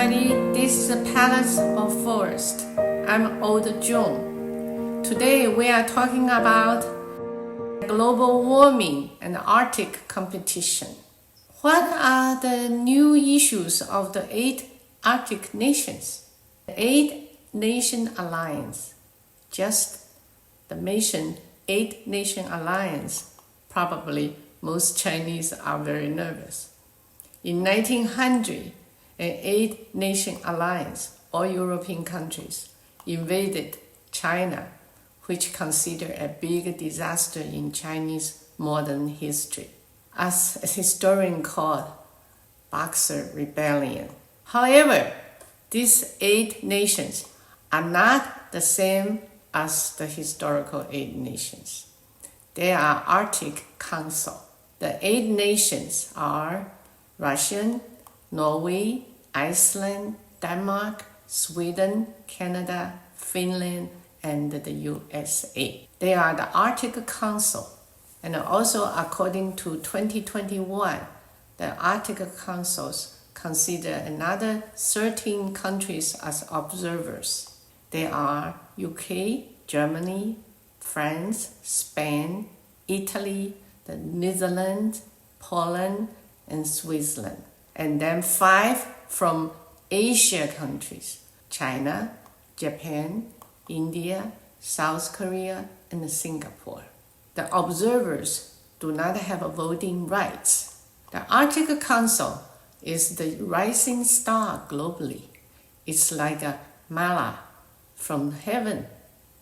everybody, this is the Palace of Forest. I'm Old June. Today we are talking about global warming and Arctic competition. What are the new issues of the 8 Arctic nations? The 8-nation alliance, just the mentioned 8-nation alliance, probably most Chinese are very nervous. In 1900, an 8-nation alliance, all European countries, invaded China, which considered a big disaster in Chinese modern history, as a historian called Boxer Rebellion. However, these 8 nations are not the same as the historical 8 nations. They are Arctic Council. The 8 nations are Russia, Norway, Iceland, Denmark, Sweden, Canada, Finland, and the USA. They are the Arctic Council. And also, according to 2021, the Arctic Councils consider another 13 countries as observers. They are UK, Germany, France, Spain, Italy, the Netherlands, Poland, and Switzerland. And then 5 from Asia countries: China, Japan, India, South Korea, and Singapore. The observers do not have voting rights. The Arctic Council is the rising star globally. It's like a manna from heaven.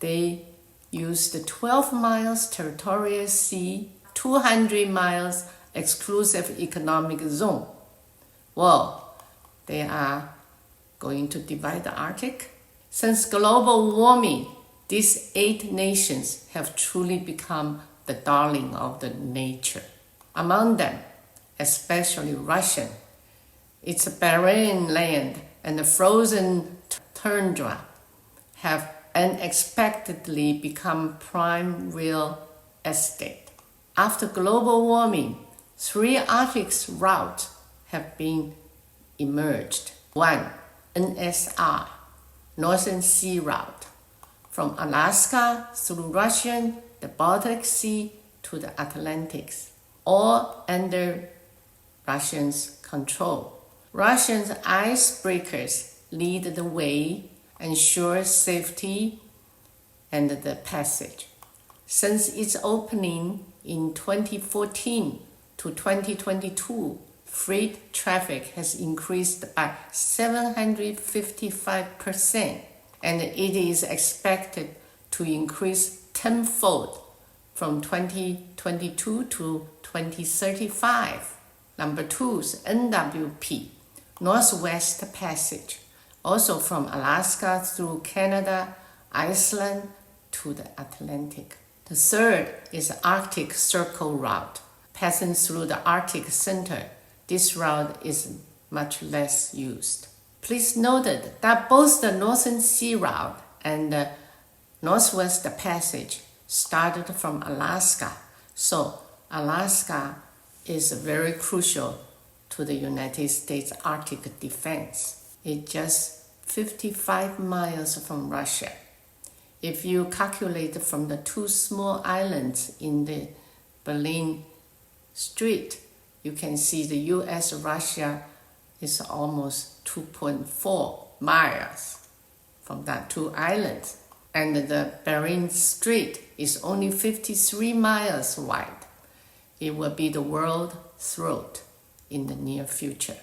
They use the 12 miles territorial sea, 200 miles exclusive economic zone. Well, they are going to divide the Arctic. Since global warming, these 8 nations have truly become the darling of the nature. Among them, especially Russia, its barren land and the frozen tundra have unexpectedly become prime real estate. After global warming, 3 Arctic routes have been emerged. 1. NSR, Northern Sea Route, from Alaska through Russia, the Baltic Sea to the Atlantic, all under Russia's control. Russian icebreakers lead the way, ensure safety and the passage. Since its opening in 2014 to 2022, freight traffic has increased by 755%, and it is expected to increase tenfold from 2022 to 2035. Number 2 is NWP, Northwest Passage, also from Alaska through Canada, Iceland to the Atlantic. The 3rd is Arctic Circle Route, passing through the Arctic Center. This route is much less used. Please note that both the Northern Sea Route and the Northwest Passage started from Alaska, so Alaska is very crucial to the United States Arctic defense. It's just 55 miles from Russia. If you calculate from the 2 small islands in the Bering Strait, you can see the US-Russia is almost 2.4 miles from that 2 islands. And the Bering Strait is only 53 miles wide. It will be the world throat in the near future.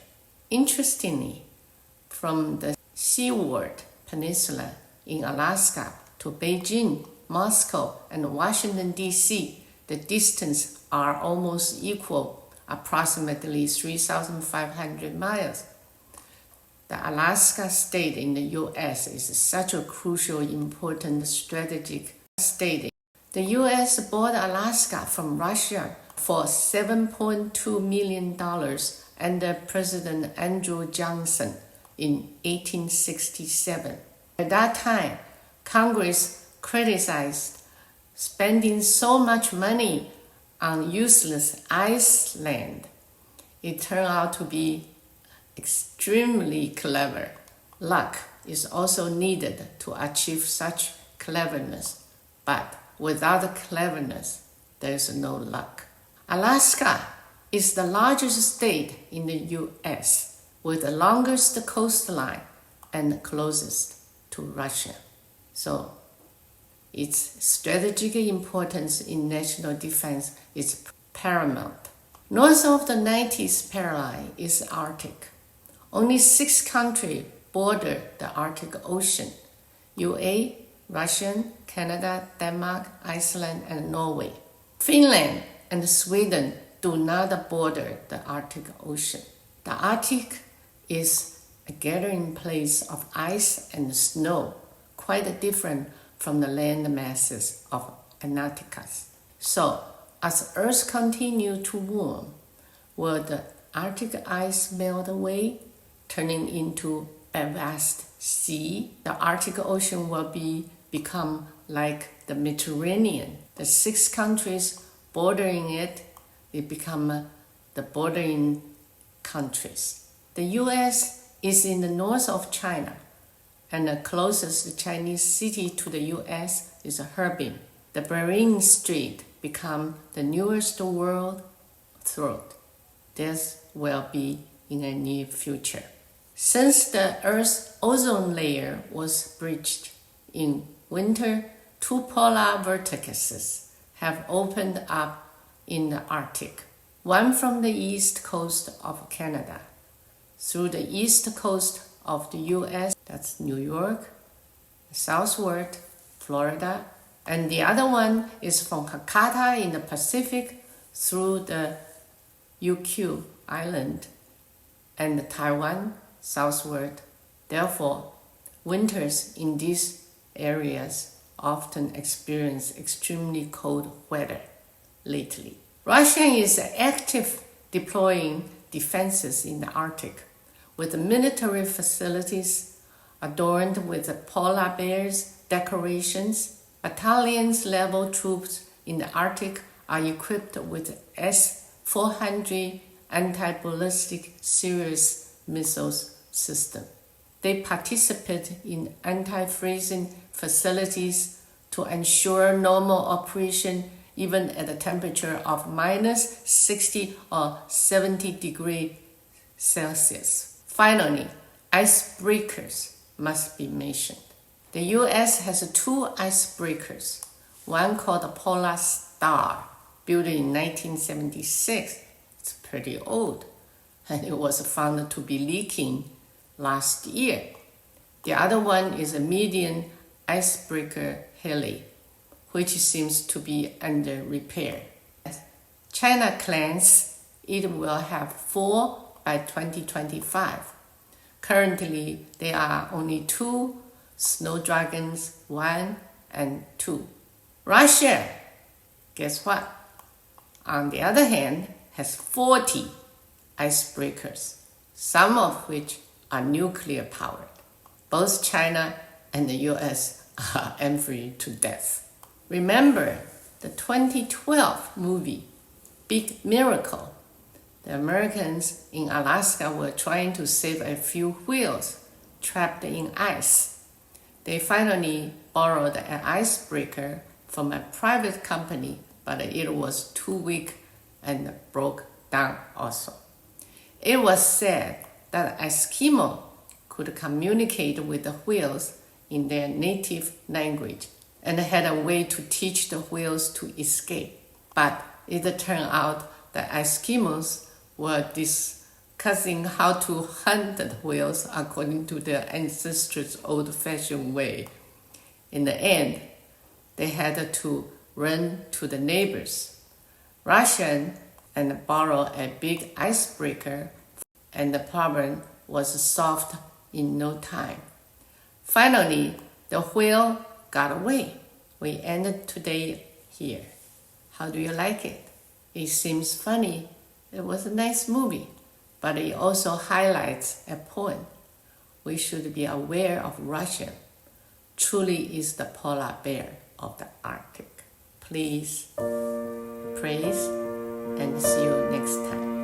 Interestingly, from the Seaward Peninsula in Alaska to Beijing, Moscow, and Washington, D.C., the distance are almost equal, approximately 3,500 miles. The Alaska state in the U.S. is such a crucial, important strategic state. The U.S. bought Alaska from Russia for $7.2 million under President Andrew Johnson in 1867. At that time, Congress criticized spending so much money on useless ice land. It turned out to be extremely clever. Luck is also needed to achieve such cleverness, but without cleverness, there is no luck. Alaska is the largest state in the U.S. with the longest coastline and closest to Russia. So its strategic importance in national defense is paramount. North of the 90th parallel is Arctic. Only 6 countries border the Arctic Ocean: UA, Russia, Canada, Denmark, Iceland, and Norway. Finland and Sweden do not border the Arctic Ocean. The Arctic is a gathering place of ice and snow, quite different from the land masses of Antarctica. So, as Earth continues to warm, will the Arctic ice melt away, turning into a vast sea? The Arctic Ocean will become like the Mediterranean. The 6 countries bordering it, they become the bordering countries. The U.S. is in the north of China, and the closest Chinese city to the U.S. is Harbin. The Bering Strait become the newest world throat. This will be in the near future. Since the Earth's ozone layer was breached in winter, 2 polar vortices have opened up in the Arctic. One from the east coast of Canada through the east coast of the U.S., that's New York, southward Florida, and the other one is from Hakata in the Pacific through the Ryukyu Island and Taiwan southward. Therefore, winters in these areas often experience extremely cold weather lately. Russia is active deploying defenses in the Arctic with military facilities adorned with polar bears decorations. Battalions level troops in the Arctic are equipped with S-400 anti-ballistic series missiles system. They participate in anti-freezing facilities to ensure normal operation even at a temperature of minus 60 or 70 degrees Celsius. Finally, icebreakers must be mentioned. The U.S. has 2 icebreakers, one called the Polar Star, built in 1976. It's pretty old, and it was found to be leaking last year. The other one is a medium icebreaker Haley, which seems to be under repair. China claims it will have 4 by 2025. Currently, there are only 2 snow dragons, 1 and 2. Russia, guess what? On the other hand, has 40 icebreakers, some of which are nuclear powered. Both China and the US are angry to death. Remember the 2012 movie, Big Miracle? The Americans in Alaska were trying to save a few whales trapped in ice. They finally borrowed an icebreaker from a private company, but it was too weak and broke down also. It was said that Eskimo could communicate with the whales in their native language and had a way to teach the whales to escape. But it turned out that Eskimos were discussing how to hunt the whales according to their ancestors' old-fashioned way. In the end, they had to run to the neighbors, Russian, and borrow a big icebreaker, and the problem was solved in no time. Finally, the whale got away. We ended today here. How do you like it? It seems funny. It was a nice movie, but it also highlights a point. We should be aware of Russia. Truly is the polar bear of the Arctic. Please praise and see you next time.